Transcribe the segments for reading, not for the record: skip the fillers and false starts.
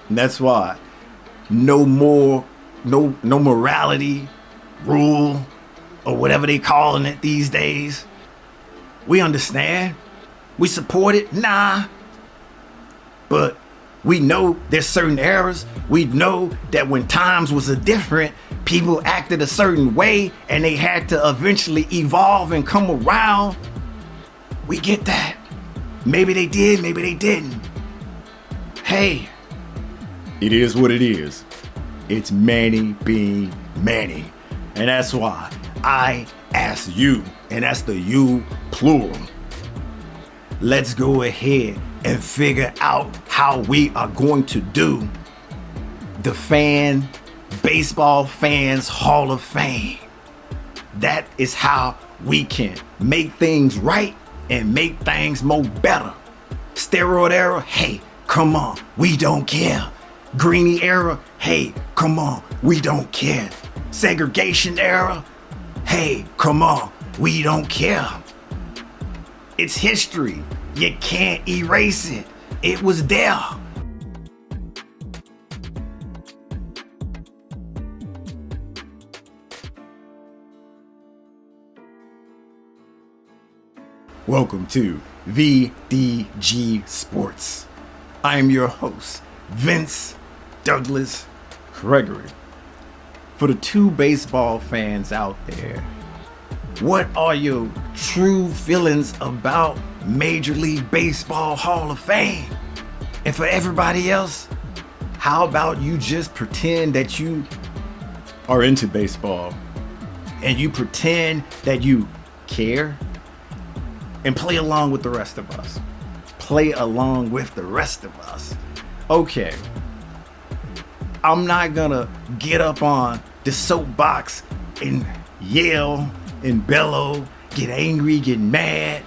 And that's why no more, no morality rule or whatever they calling it these days. We understand. We support it. Nah. But we know there's certain errors. We know that when times was different, people acted a certain way and they had to eventually evolve and come around. We get that. Maybe they did, maybe they didn't. Hey, it is what it is. It's Manny being Manny. And that's why I ask you, and that's the you plural. Let's go ahead and figure out how we are going to do the Baseball Fans Hall of Fame. That is how we can make things right and make things more better. Steroid era, hey, come on, we don't care. Greenie era, hey, come on, we don't care. Segregation era, hey, come on, we don't care. It's history. You can't erase it. It was there. Welcome to VDG Sports. I am your host, Vince Douglas Gregory. For the two baseball fans out there, what are your true feelings about Major League Baseball Hall of Fame? And for everybody else, how about you just pretend that you are into baseball and you pretend that you care and play along with the rest of us. Play along with the rest of us. Okay. I'm not gonna get up on the soapbox and yell and bellow, get angry, get mad.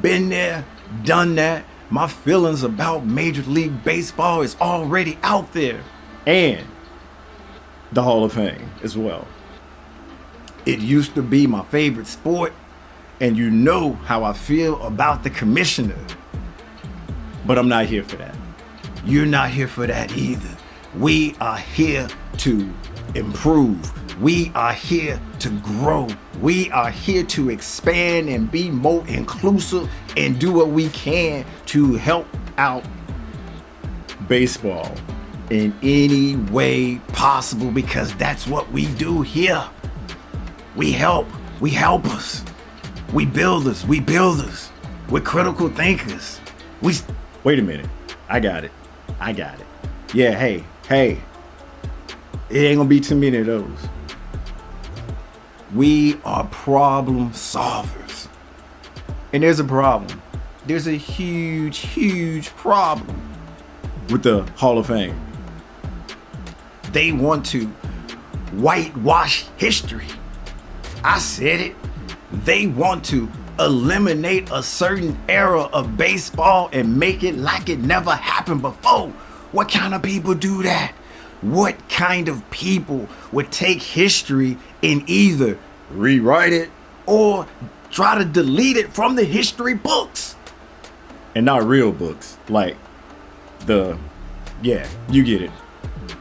Been there, done that. My feelings about Major League Baseball is already out there. And the Hall of Fame as well. It used to be my favorite sport, and you know how I feel about the commissioner. But I'm not here for that. You're not here for that either. We are here to improve. We are here to grow. We are here to expand and be more inclusive and do what we can to help out baseball in any way possible, because that's what we do here. We help. We helpers. We builders. We builders. We're critical thinkers. Wait a minute. I got it. Yeah, hey. It ain't gonna be too many of those. We are problem solvers. And there's a problem. There's a huge problem with the Hall of Fame. They want to whitewash history. I said it. They want to eliminate a certain era of baseball and make it like it never happened before. What kind of people do that? What kind of people would take history and either rewrite it or try to delete it from the history books? And not real books, like you get it.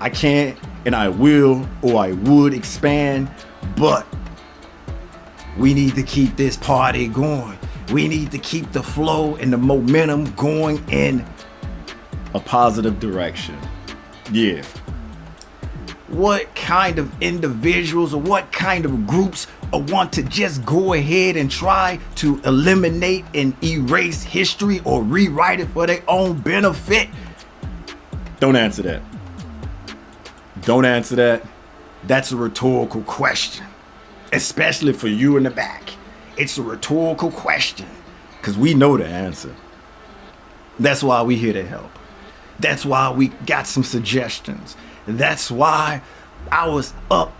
I can't and I will or I would expand, but we need to keep this party going. We need to keep the flow and the momentum going in a positive direction. Yeah. What kind of individuals or what kind of groups want to just go ahead and try to eliminate and erase history or rewrite it for their own benefit? Don't answer that. Don't answer that. That's a rhetorical question, especially for you in the back. It's a rhetorical question because we know the answer. That's why we here to help. That's why we got some suggestions. That's why I was up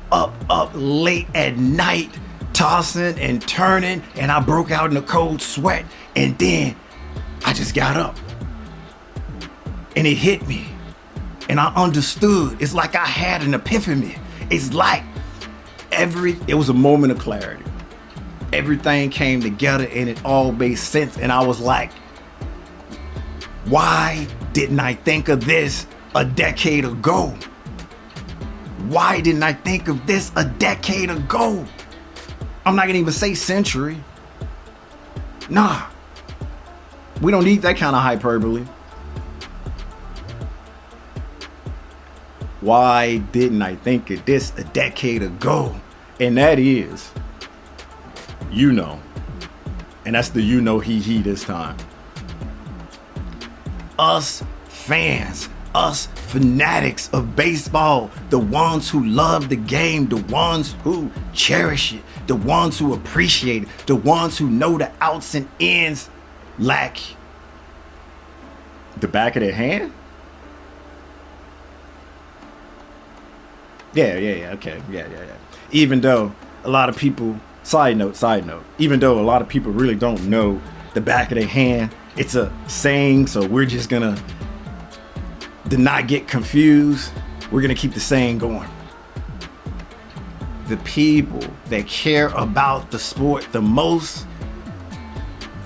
late at night, tossing and turning, and I broke out in a cold sweat, and then I just got up. And it hit me. And I understood. It's like I had an epiphany. It's like it was a moment of clarity. Everything came together and it all made sense. And I was like, why didn't I think of this a decade ago? Why didn't I think of this a decade ago? I'm not gonna even say century. Nah, we don't need that kind of hyperbole. Why didn't I think of this a decade ago? And that is, and that's the he this time. Us fans, us fanatics of baseball, the ones who love the game, the ones who cherish it, the ones who appreciate it, the ones who know the outs and ins lack the back of their hand? Yeah, okay, yeah. Even though a lot of people, side note, even though a lot of people really don't know the back of their hand, it's a saying, so we're just gonna, to not get confused, we're gonna keep the saying going. The people that care about the sport the most,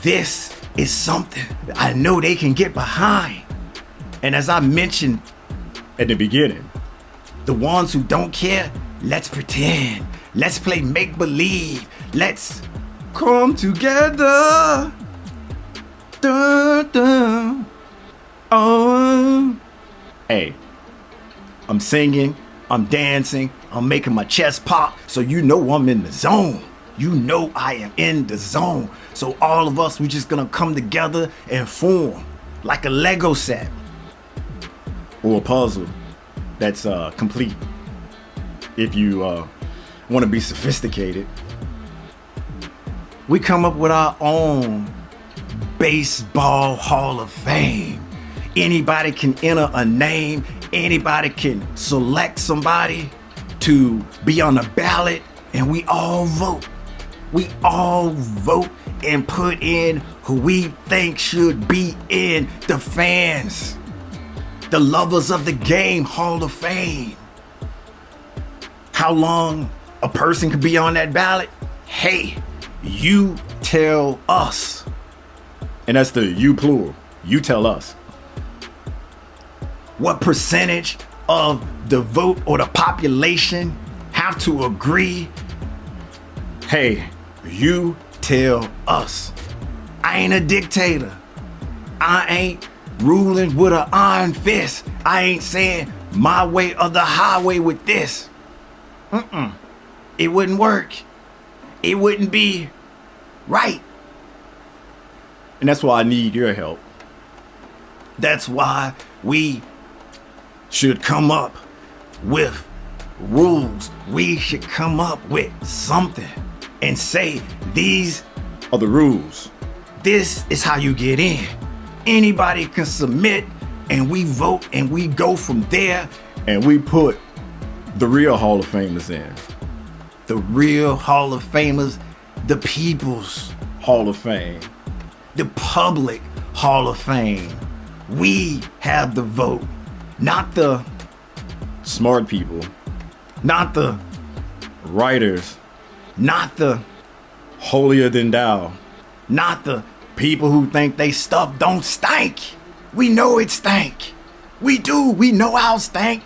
this is something that I know they can get behind. And as I mentioned at the beginning, the ones who don't care, let's pretend. Let's play make-believe. Let's come together. Dun, dun. Oh. Hey, I'm singing, I'm dancing, I'm making my chest pop, so I'm in the zone. I am in the zone. So all of us, we're just gonna come together and form like a Lego set or a puzzle that's complete. If you want to be sophisticated, we come up with our own baseball Hall of Fame. Anybody can enter a name. Anybody can select somebody to be on the ballot, and we all vote. We all vote and put in who we think should be in the fans, the lovers of the game Hall of Fame. How long a person could be on that ballot? Hey, you tell us. And that's the you plural. You tell us. What percentage of the vote or the population have to agree? Hey, you tell us. I ain't a dictator. I ain't ruling with an iron fist. I ain't saying my way or the highway with this. It wouldn't work. It wouldn't be right. And that's why I need your help. That's why we should come up with rules. We should come up with something and say, these are the rules. This is how you get in. Anybody can submit, and we vote, and we go from there, and we put the real Hall of Famers in. The real Hall of Famers, the People's Hall of Fame, the Public Hall of Fame. We have the vote, not the smart people, not the writers, not the holier-than-thou, not the people who think they stuff don't stink. We know it stank. We do. We know how it stank.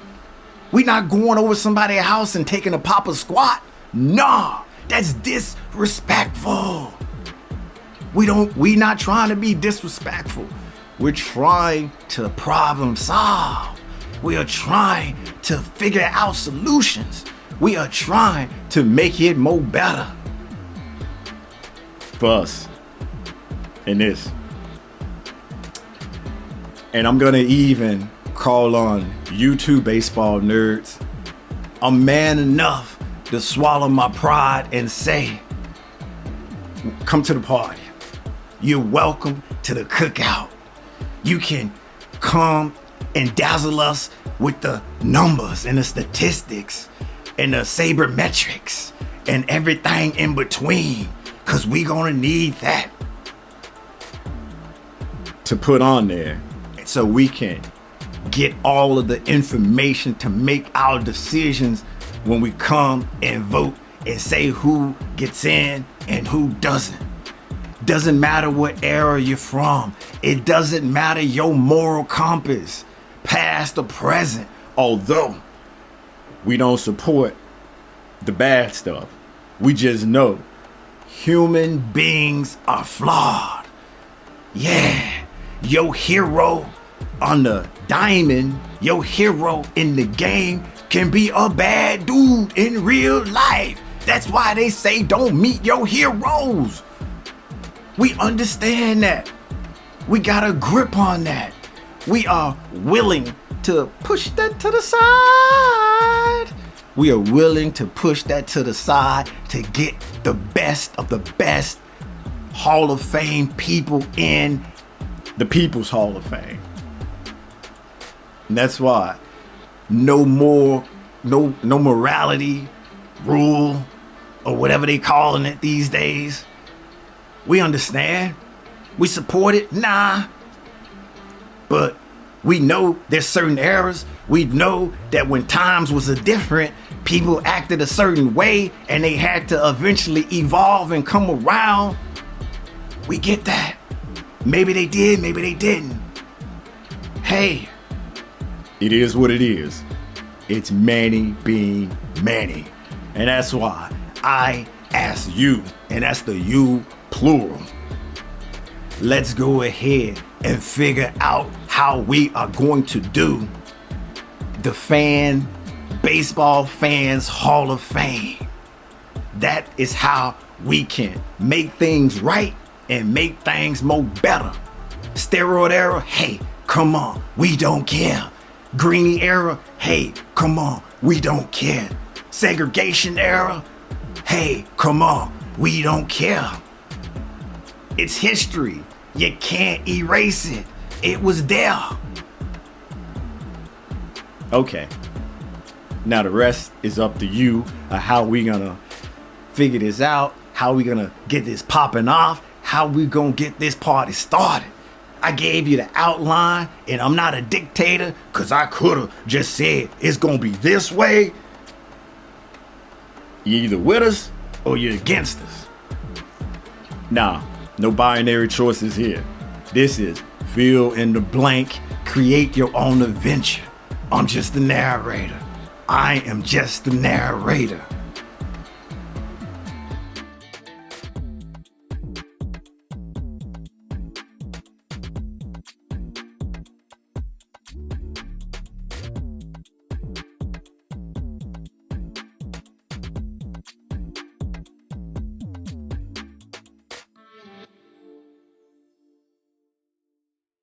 We not going over somebody's house and taking a papa squat. Nah, that's disrespectful. We not trying to be disrespectful. We're trying to problem solve. We are trying to figure out solutions. We are trying to make it more better for us in this. And I'm gonna even call on you two baseball nerds. I'm man enough to swallow my pride and say, come to the party. You're welcome to the cookout. You can come and dazzle us with the numbers and the statistics and the sabermetrics and everything in between, because we gonna need that to put on there so we can get all of the information to make our decisions when we come and vote and say who gets in and who doesn't. Doesn't matter what era you're from. It doesn't matter your moral compass. past or present. Although we don't support the bad stuff, we just know human beings are flawed. Yeah, your hero on the diamond, your hero in the game can be a bad dude in real life. That's why they say don't meet your heroes. We understand that. We got a grip on that. We are willing to push that to the side. We are willing to push that to the side to get the best of the best Hall of Fame people in the People's Hall of Fame. And that's why no morality rule or whatever they calling it these days. We understand. We support it. Nah. But we know there's certain errors. We know that when times was different, people acted a certain way and they had to eventually evolve and come around. We get that. Maybe they did, maybe they didn't. Hey, it is what it is. It's Manny being Manny. And that's why I ask you, and that's the you plural. Let's go ahead and figure out how we are going to do the Baseball Fans Hall of Fame. That is how we can make things right and make things more better. Steroid era, hey, come on, we don't care. Greenie era, hey, come on, we don't care. Segregation era, hey, come on, we don't care. It's history. You can't erase it. It was there. Okay. Now the rest is up to you how we gonna figure this out, how we gonna get this popping off, how we gonna get this party started. I gave you the outline, and I'm not a dictator, cause I could've just said it's gonna be this way. You're either with us or you're against us. Nah, no binary choices here. This is fill in the blank, create your own adventure. I'm just the narrator. I am just the narrator.